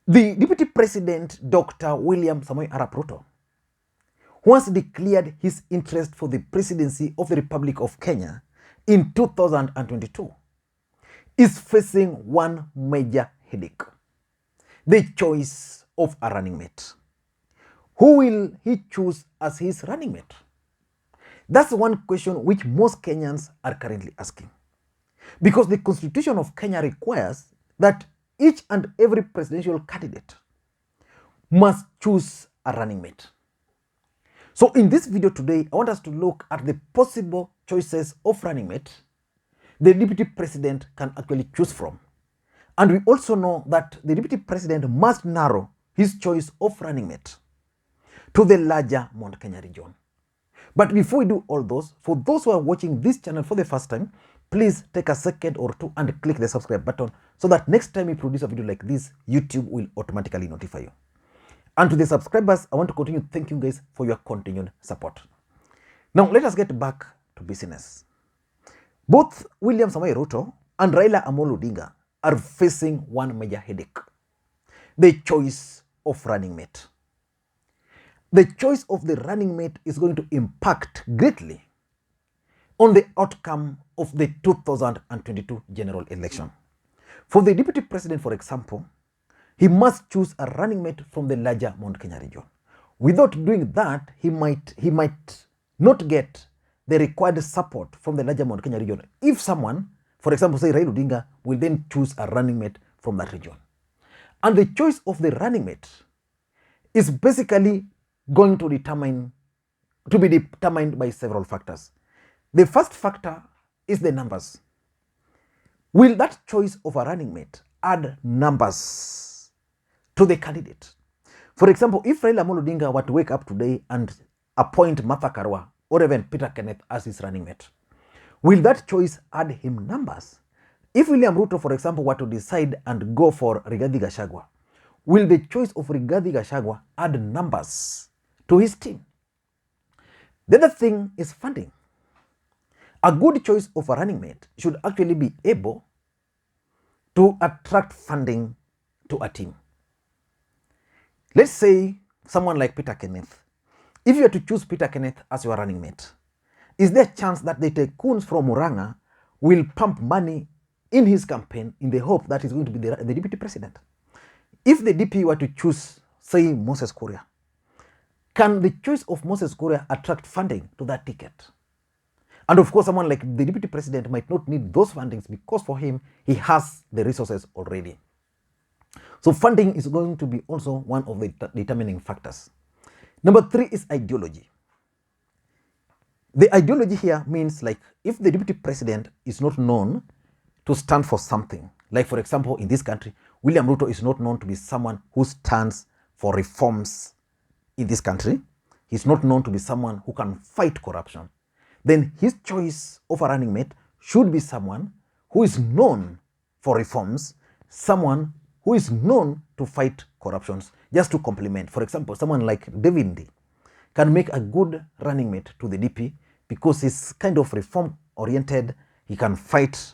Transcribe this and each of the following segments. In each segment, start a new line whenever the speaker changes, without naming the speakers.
The Deputy President, Dr. William Samoei Arap Ruto, who has declared his interest for the presidency of the Republic of Kenya in 2022, is facing one major headache: the choice of a running mate. Who will he choose as his running mate? That's one question which most Kenyans are currently asking. Because the Constitution of Kenya requires that each and every presidential candidate must choose a running mate. So in this video today, I want us to look at the possible choices of running mate the Deputy President can actually choose from. And we also know that the Deputy President must narrow his choice of running mate to the larger Mount Kenya region. But before we do all those, for those who are watching this channel for the first time, please take a second or two and click the subscribe button so that next time we produce a video like this, YouTube will automatically notify you. And to the subscribers, I want to continue thanking you guys for your continued support. Now, let us get back to business. Both William Samoei Ruto and Raila Odinga are facing one major headache: the choice of running mate. The choice of the running mate is going to impact greatly on the outcome of the 2022 general election. For the Deputy President, for example, he must choose a running mate from the larger Mount Kenya region. Without doing that, he might not get the required support from the larger Mount Kenya region if someone, for example, say Raila Odinga, will then choose a running mate from that region. And the choice of the running mate is basically going to be determined by several factors. The first factor is the numbers. Will that choice of a running mate add numbers to the candidate? For example, if Raila Odinga were to wake up today and appoint Martha Karua or even Peter Kenneth as his running mate, will that choice add him numbers? If William Ruto, for example, were to decide and go for Rigathi Gachagua, will the choice of Rigathi Gachagua add numbers to his team? The other thing is funding. A good choice of a running mate should actually be able to attract funding to a team. Let's say someone like Peter Kenneth. If you were to choose Peter Kenneth as your running mate, is there a chance that the tycoons from Murang'a will pump money in his campaign in the hope that he's going to be the Deputy President? If the DP were to choose, say, Moses Kuria, can the choice of Moses Kuria attract funding to that ticket? And of course, someone like the Deputy President might not need those fundings because for him, he has the resources already. So funding is going to be also one of the determining factors. Number 3 is ideology. The ideology here means, like, if the Deputy President is not known to stand for something, like for example, in this country, William Ruto is not known to be someone who stands for reforms in this country. He's not known to be someone who can fight corruption. Then his choice of a running mate should be someone who is known for reforms, someone who is known to fight corruptions, just to complement. For example, someone like David Ndii can make a good running mate to the DP because he's kind of reform oriented. He can fight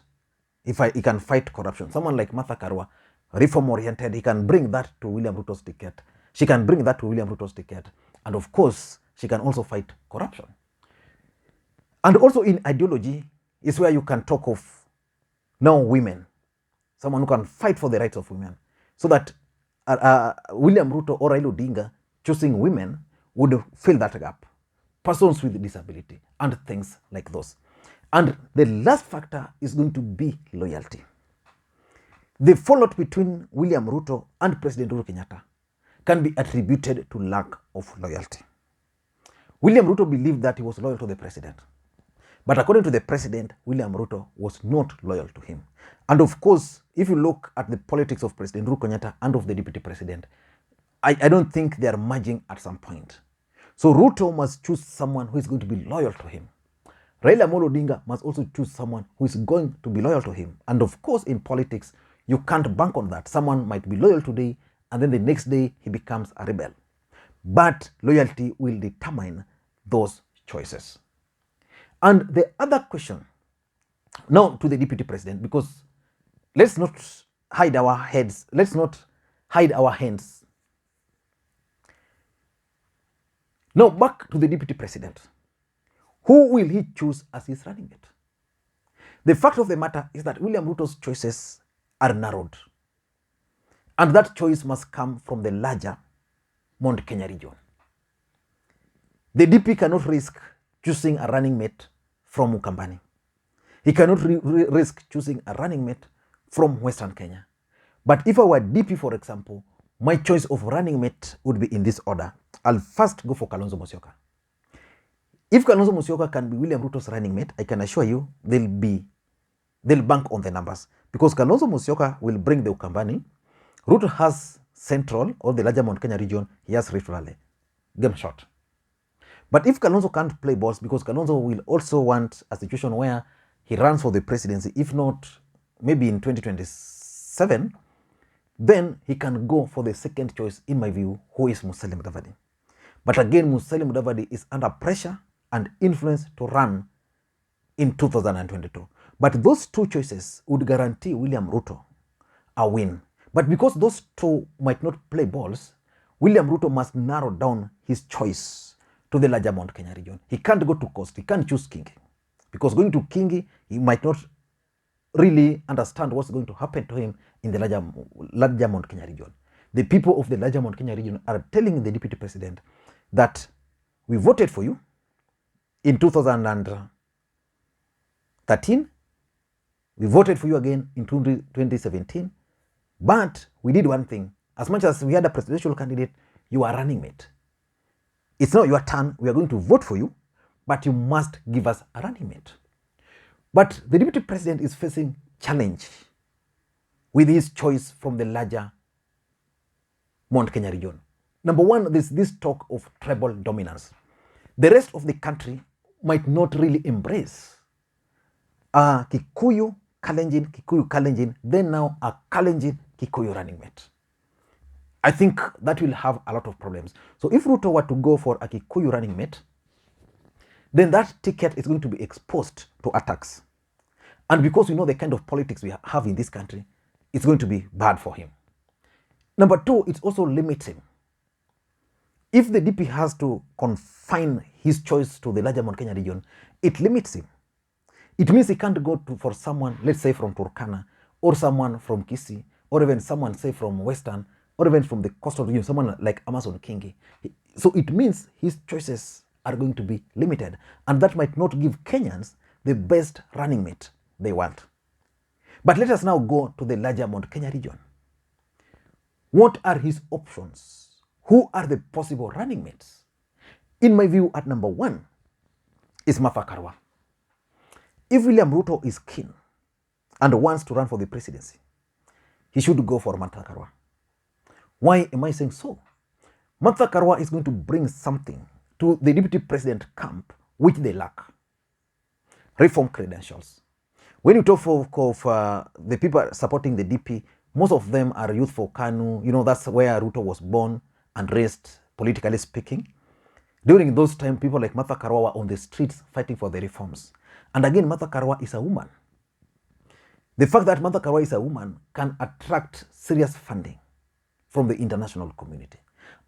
corruption. Someone like Martha Karua, reform oriented, he can bring that to William Ruto's ticket. She can bring that to William Ruto's ticket. And of course, she can also fight corruption. And also in ideology is where you can talk of now women, someone who can fight for the rights of women, so that William Ruto or Raila Odinga choosing women would fill that gap. Persons with disability and things like those. And the last factor is going to be loyalty. The fallout between William Ruto and President Uhuru Kenyatta can be attributed to lack of loyalty. William Ruto believed that he was loyal to the president. But according to the president, William Ruto was not loyal to him. And of course, if you look at the politics of President Uhuru Kenyatta and of the deputy president, I don't think they are merging at some point. So Ruto must choose someone who is going to be loyal to him. Raila Odinga must also choose someone who is going to be loyal to him. And of course, in politics, you can't bank on that. Someone might be loyal today, and then the next day he becomes a rebel. But loyalty will determine those choices. And the other question now to the deputy president, because let's not hide our heads, let's not hide our hands. Now back to the deputy president. Who will he choose as his running mate? The fact of the matter is that William Ruto's choices are narrowed. And that choice must come from the larger Mount Kenya region. The DP cannot risk choosing a running mate from Ukambani. He cannot risk choosing a running mate from Western Kenya. But if I were DP, for example, my choice of running mate would be in this order. I'll first go for Kalonzo Musyoka. If Kalonzo Musyoka can be William Ruto's running mate, I can assure you they'll bank on the numbers. Because Kalonzo Musyoka will bring the Ukambani. Ruto has Central or the larger Mount Kenya region. He has Rift Valley. Game short. But if Kalonzo can't play balls, because Kalonzo will also want a situation where he runs for the presidency, if not maybe in 2027, then he can go for the second choice, in my view, who is Musalia Mudavadi. But again, Musalia Mudavadi is under pressure and influence to run in 2022. But those two choices would guarantee William Ruto a win. But because those two might not play balls, William Ruto must narrow down his choice to the larger Mount Kenya region. He can't go to Coast. He can't choose Kingi. Because going to Kingi, he might not really understand what's going to happen to him in the larger Mount Kenya region. The people of the larger Mount Kenya region are telling the deputy president that we voted for you in 2013. We voted for you again in 2017. But we did one thing. As much as we had a presidential candidate, you are running mate. It's not your turn. We are going to vote for you, but you must give us a running mate. But the deputy president is facing challenge with his choice from the larger Mount Kenya region. Number one, there's this talk of tribal dominance. The rest of the country might not really embrace a Kikuyu Kalenjin, then now a Kalenjin Kikuyu running mate. I think that will have a lot of problems. So if Ruto were to go for a Kikuyu running mate, then that ticket is going to be exposed to attacks. And because we know the kind of politics we have in this country, it's going to be bad for him. Number two, it's also limiting. If the DP has to confine his choice to the larger Mount Kenya region, it limits him. It means he can't go for someone, let's say from Turkana, or someone from Kisii, or even someone, say, from Western, or even from the coastal region, someone like Amason Kingi. So it means his choices are going to be limited, and that might not give Kenyans the best running mate they want. But let us now go to the larger Mount Kenya region. What are his options? Who are the possible running mates? In my view, at number one is Martha Karua. If William Ruto is keen and wants to run for the presidency, he should go for Martha Karua. Why am I saying so? Martha Karua is going to bring something to the deputy president camp which they lack. Reform credentials. When you talk of the people supporting the DP, most of them are youth for KANU. You know, that's where Ruto was born and raised, politically speaking. During those times, people like Martha Karua were on the streets fighting for the reforms. And again, Martha Karua is a woman. The fact that Martha Karua is a woman can attract serious funding from the international community.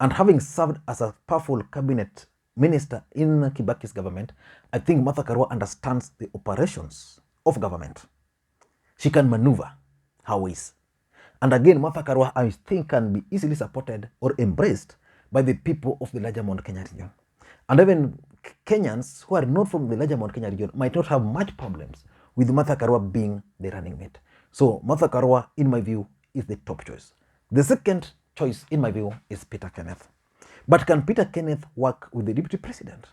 And having served as a powerful cabinet minister in Kibaki's government, I think Martha Karua understands the operations of government. She can maneuver her ways. And again, Martha Karua, I think, can be easily supported or embraced by the people of the larger Mount Kenya region. And even Kenyans who are not from the larger Mount Kenya region might not have much problems with Martha Karua being the running mate. So Martha Karua, in my view, is the top choice. The second choice, in my view, is Peter Kenneth. But can Peter Kenneth work with the deputy president?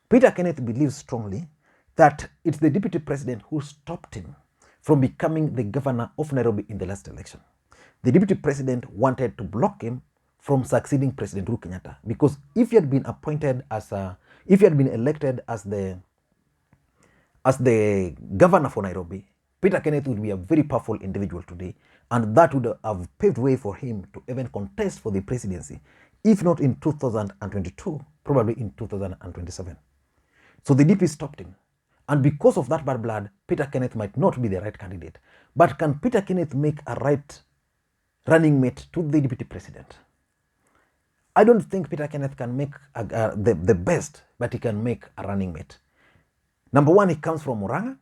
Peter Kenneth believes strongly that it's the deputy president who stopped him from becoming the governor of Nairobi in the last election. The deputy president wanted to block him from succeeding President Uhuru Kenyatta, because if he had been elected as the governor for Nairobi, Peter Kenneth would be a very powerful individual today, and that would have paved way for him to even contest for the presidency, if not in 2022, probably in 2027. So the DP stopped him. And because of that bad blood, Peter Kenneth might not be the right candidate. But can Peter Kenneth make a right running mate to the deputy president. I don't think Peter Kenneth can make the best, but he can make a running mate. Number one, he comes from Murang'a.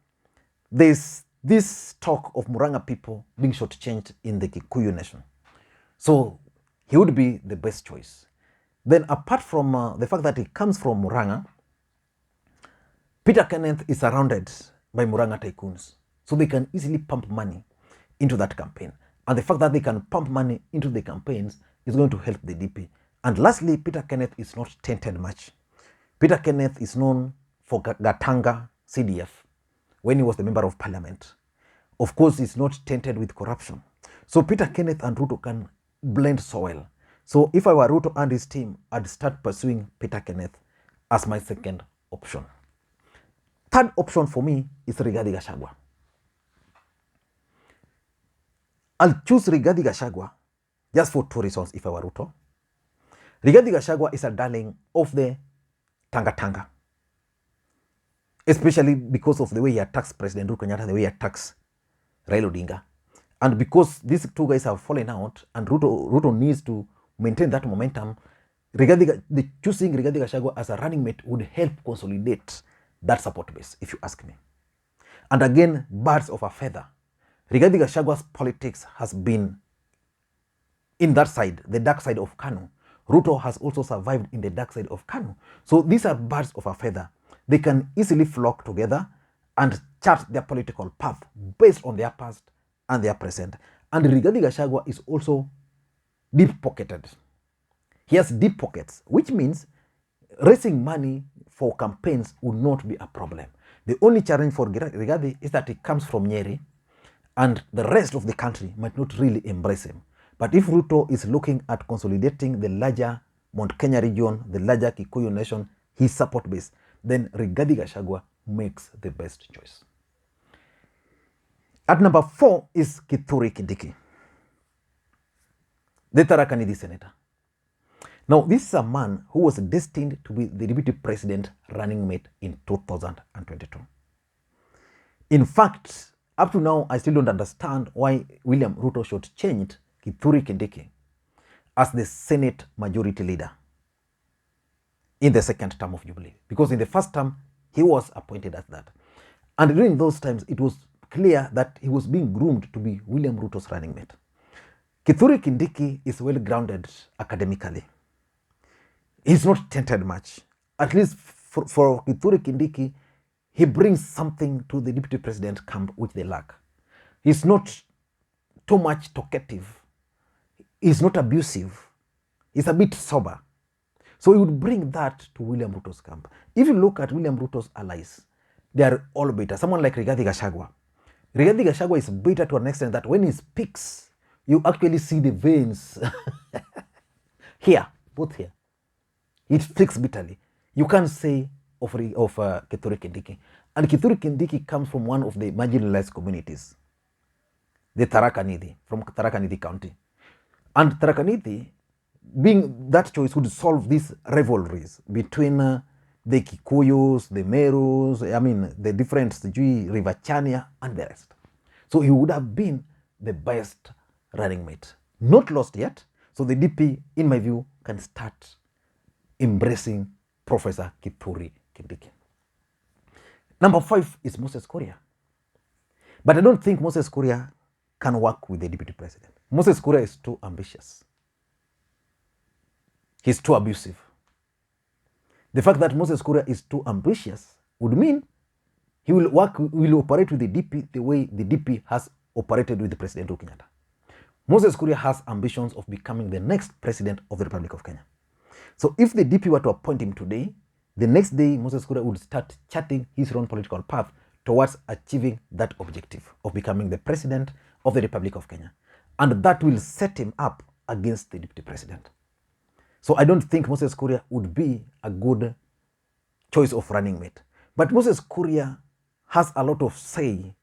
There's this talk of Murang'a people being shortchanged in the Kikuyu nation. So he would be the best choice. Then apart from the fact that he comes from Murang'a, Peter Kenneth is surrounded by Murang'a tycoons. So they can easily pump money into that campaign. And the fact that they can pump money into the campaigns is going to help the DP. And lastly, Peter Kenneth is not tainted much. Peter Kenneth is known for Gatanga CDF when he was the member of parliament. Of course, he's not tainted with corruption. So Peter Kenneth and Ruto can blend so well. So if I were Ruto and his team, I'd start pursuing Peter Kenneth as my second option. Third option for me is Rigathi Gachagua. I'll choose Rigathi Gachagua just for two reasons if I were Ruto. Rigathi Gachagua is a darling of the Tanga, especially because of the way he attacks President Uhuru Kenyatta, the way he attacks Raila Odinga. And because these two guys have fallen out and Ruto needs to maintain that momentum, choosing Rigathi Gachagua as a running mate would help consolidate that support base, if you ask me. And again, birds of a feather. Rigathi Gachagua's politics has been in that side, the dark side of Kanu. Ruto has also survived in the dark side of Kanu. So these are birds of a feather. They can easily flock together and chart their political path based on their past and their present. And Rigathi Gachagua is also deep-pocketed. He has deep pockets, which means raising money for campaigns would not be a problem. The only challenge for Rigathi is that he comes from Nyeri and the rest of the country might not really embrace him. But if Ruto is looking at consolidating the larger Mount Kenya region, the larger Kikuyu nation, his support base, then Rigathi Gachagua makes the best choice. At number 4 is Kithure Kindiki, the Tharaka Nithi senator. Now, this is a man who was destined to be the deputy president running mate in 2022. In fact, up to now, I still don't understand why William Ruto shortchanged Kithure Kindiki as the Senate majority leader in the second term of Jubilee. Because in the first term, he was appointed as that. And during those times, it was clear that he was being groomed to be William Ruto's running mate. Kithure Kindiki is well grounded academically. He's not tainted much. At least for Kithure Kindiki, he brings something to the deputy president camp which they lack. He's not too much talkative. He's not abusive. He's a bit sober. So he would bring that to William Ruto's camp. If you look at William Ruto's allies, they are all bitter. Someone like Rigathi Gachagua. Rigathi Gachagua is bitter to an extent that when he speaks, you actually see the veins here, both here. It speaks bitterly. You can't say of Kithure Kindiki. And Kithure Kindiki comes from one of the marginalized communities, the Tharaka Nithi, from Tharaka Nithi County. And Tharaka Nithi, being that choice, would solve these rivalries between the Kikuyus, the Merus, the different River Chania, and the rest. So he would have been the best running mate. Not lost yet. So the DP, in my view, can start embracing Professor Kithure Kindiki. Number 5 is Moses Kuria. But I don't think Moses Kuria can work with the deputy president. Moses Kuria is too ambitious. He's too abusive. The fact that Moses Kuria is too ambitious would mean he will operate with the DP the way the DP has operated with the President Uhuru Kenyatta. Moses Kuria has ambitions of becoming the next president of the Republic of Kenya. So if the DP were to appoint him today, the next day Moses Kuria would start charting his own political path towards achieving that objective of becoming the president of the Republic of Kenya. And that will set him up against the deputy president. So I don't think Moses Kuria would be a good choice of running mate. But Moses Kuria has a lot of say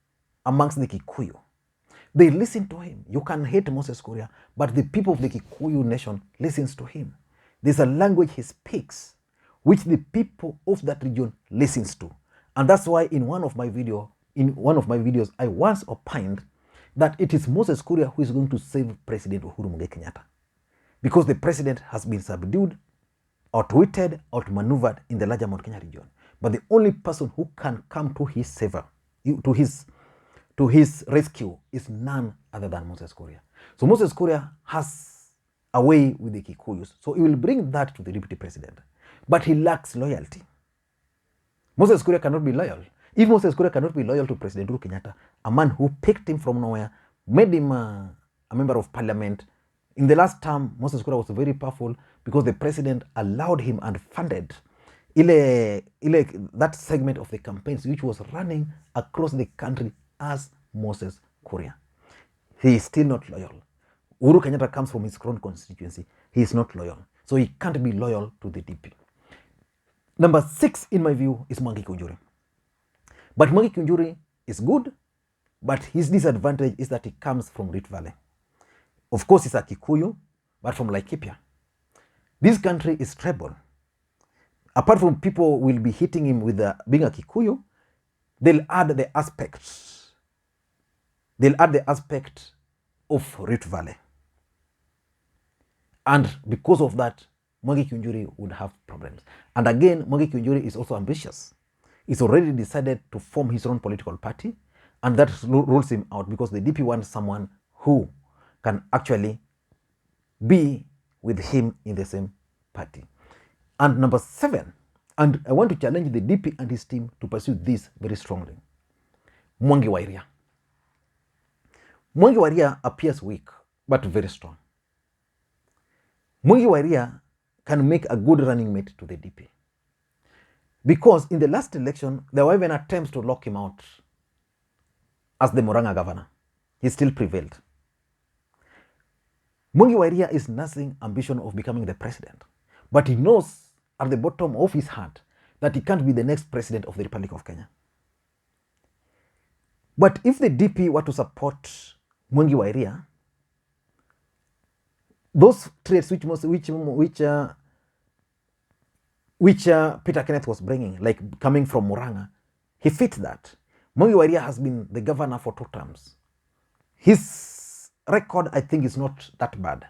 amongst the Kikuyu. They listen to him. You can hate Moses Kuria, but the people of the Kikuyu nation listens to him. There's a language he speaks, which the people of that region listens to. And that's why in one of my videos, I once opined that it is Moses Kuria who is going to save President Uhuru Muigai Kenyatta, because the president has been subdued, outwitted, outmaneuvered in the larger Mount Kenya region. But the only person who can come to his favor, to his rescue, is none other than Moses Kuria. So Moses Kuria has a way with the Kikuyus, so he will bring that to the deputy president. But he lacks loyalty. Moses Kuria cannot be loyal. If Moses Kuria cannot be loyal to President Uhuru Kenyatta, a man who picked him from nowhere, made him a member of parliament. In the last term, Moses Kuria was very powerful because the president allowed him and funded that segment of the campaigns which was running across the country as Moses Kuria. He is still not loyal. Uhuru Kenyatta comes from his own constituency. He is not loyal. So he can't be loyal to the DP. Number 6, in my view, is Mwangi Kiunjuri. But Mwangi Kiunjuri is good, but his disadvantage is that he comes from Rift Valley. Of course, he's a Kikuyu, but from Laikipia. This country is tribal. Apart from people will be hitting him with being a Kikuyu, they'll add the aspect of Rift Valley. And because of that, Mwangi Kiunjuri would have problems. And again, Mwangi Kiunjuri is also ambitious. He's already decided to form his own political party, and that rules him out because the DP wants someone who can actually be with him in the same party. And number 7, and I want to challenge the DP and his team to pursue this very strongly, Mwangi wa Iria. Mwangi wa Iria appears weak, but very strong. Mwangi wa Iria can make a good running mate to the DP. Because in the last election, there were even attempts to lock him out as the Murang'a governor. He still prevailed. Mwangi wa Iria is nursing ambition of becoming the president. But he knows at the bottom of his heart that he can't be the next president of the Republic of Kenya. But if the DP were to support Mwangi wa Iria, those traits which Peter Kenneth was bringing, like coming from Murang'a, he fits that. Mwangi wa Iria has been the governor for 2 terms. His record, I think, is not that bad.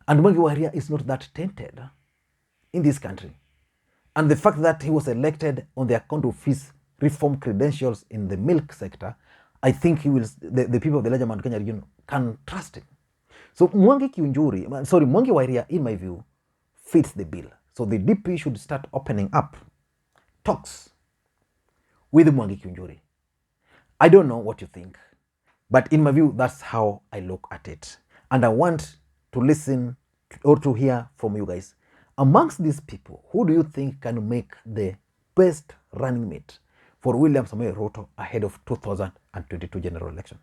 And Mwangi wa Iria is not that tainted in this country. And the fact that he was elected on the account of his reform credentials in the milk sector, I think the people of the larger Mount Kenya region can trust him. So Mwangi wa Iria, in my view, fits the bill. So the DP should start opening up talks with Mwangi Kiunjuri. I don't know what you think, but in my view, that's how I look at it. And I want to listen or to hear from you guys. Amongst these people, who do you think can make the best running mate for William Samoei Ruto ahead of 2022 general election?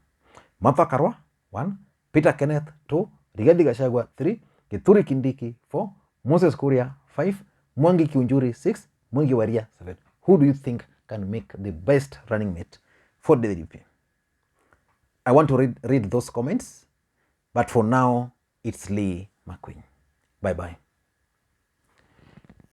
Martha Karua, 1. Peter Kenneth, 2. Rigathi Gachagua, 3. Kithure Kindiki, 4. Moses Kuria, 5. Mwangi Kiunjuri, 6. Mwangi wa Iria, 7. Who do you think can make the best running mate for the DP? I want to read those comments, but for now, it's Lee McQueen. Bye-bye.